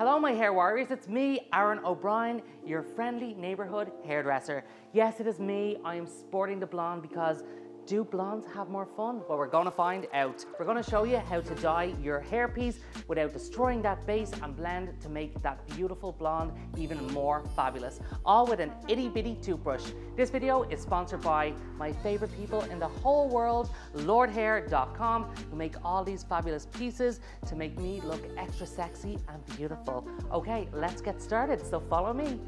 Hello my hair warriors, it's me, Aaron O'Brien, your friendly neighborhood hairdresser. Yes, it is me. I am sporting the blonde because do blondes have more fun? Well, we're gonna find out. We're gonna show you how to dye your hairpiece without destroying that base and blend to make that beautiful blonde even more fabulous. All with an itty bitty toothbrush. This video is sponsored by my favorite people in the whole world, Lordhair.com, who make all these fabulous pieces to make me look extra sexy and beautiful. Okay, let's get started, so follow me.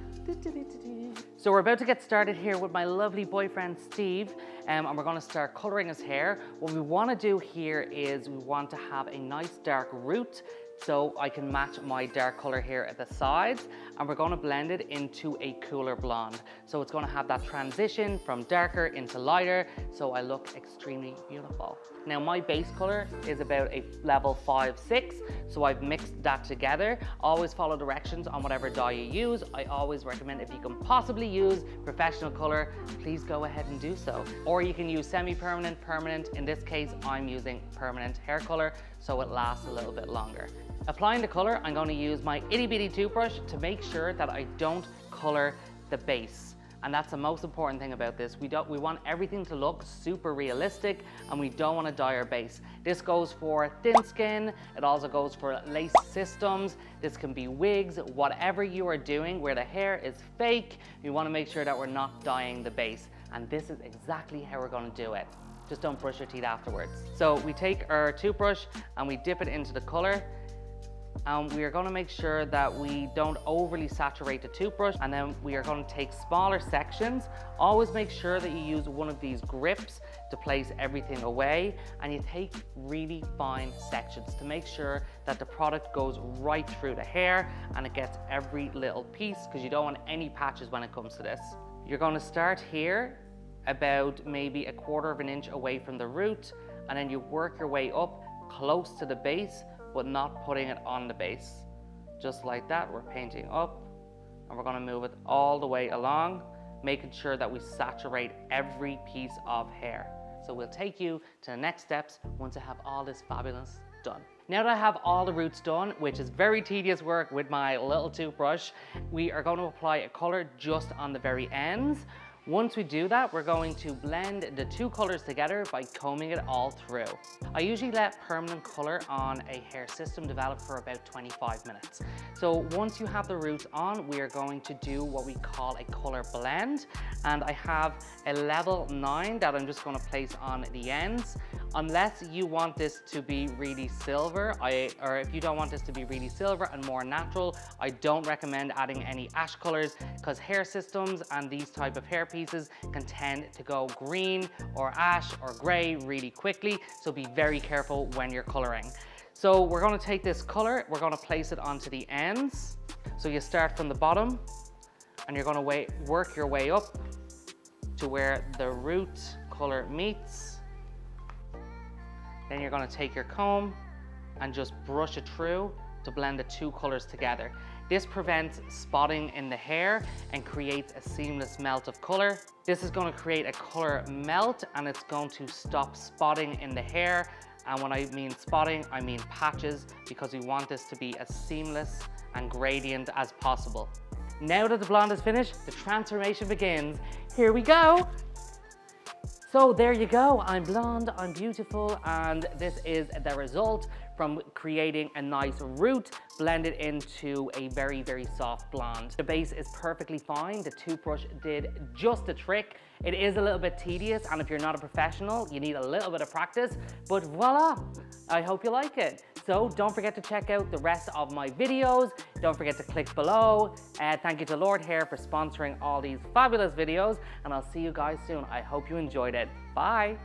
So we're about to get started here with my lovely boyfriend Steve, and we're going to start coloring his hair. What we want to do here is we want to have a nice dark root so I can match my dark color here at the sides, and we're going to blend it into a cooler blonde. So it's going to have that transition from darker into lighter, so I look extremely beautiful. Now my base color is about a level 5-6, so I've mixed that together. Always follow directions on whatever dye you use. I always recommend if you can possibly use professional color, please go ahead and do so. Or you can use semi-permanent, permanent. In this case, I'm using permanent hair color, so it lasts a little bit longer. Applying the color, I'm going to use my itty bitty toothbrush to make sure that I don't color the base. And that's the most important thing about this. We want everything to look super realistic, and we don't want to dye our base. This goes for thin skin. It also goes for lace systems. This can be wigs, whatever you are doing where the hair is fake. We want to make sure that we're not dyeing the base. And this is exactly how we're going to do it. Just don't brush your teeth afterwards. So we take our toothbrush and we dip it into the color. And we are going to make sure that we don't overly saturate the toothbrush, and then we are going to take smaller sections. Always make sure that you use one of these grips to place everything away, and you take really fine sections to make sure that the product goes right through the hair and it gets every little piece, because you don't want any patches when it comes to this. You're going to start here about maybe 1/4 of an inch away from the root, and then you work your way up close to the base, but not putting it on the base. Just like that, we're painting up, and we're gonna move it all the way along, making sure that we saturate every piece of hair. So we'll take you to the next steps once I have all this fabulous done. Now that I have all the roots done, which is very tedious work with my little toothbrush, we are going to apply a color just on the very ends. Once we do that, we're going to blend the two colors together by combing it all through. I usually let permanent color on a hair system develop for about 25 minutes. So once you have the roots on, we are going to do what we call a color blend. And I have a level 9 that I'm just going to place on the ends. Unless you want this to be really silver, or if you don't want this to be really silver and more natural, I don't recommend adding any ash colors, because hair systems and these type of hair pieces can tend to go green or ash or gray really quickly, so be very careful when you're coloring. So we're going to take this color, we're going to place it onto the ends. So you start from the bottom and you're going to work your way up to where the root color meets. Then you're going to take your comb and just brush it through to blend the two colors together. This prevents spotting in the hair and creates a seamless melt of color. This is going to create a color melt, and it's going to stop spotting in the hair. And when I mean spotting, I mean patches, because we want this to be as seamless and gradient as possible. Now that the blonde is finished, the transformation begins. Here we go. So there you go, I'm blonde, I'm beautiful, and this is the result from creating a nice root blended into a very, very soft blonde. The base is perfectly fine. The toothbrush did just the trick. It is a little bit tedious, and if you're not a professional, you need a little bit of practice, but voila, I hope you like it. So don't forget to check out the rest of my videos. Don't forget to click below. Thank you to Lordhair for sponsoring all these fabulous videos, and I'll see you guys soon. I hope you enjoyed it. Bye.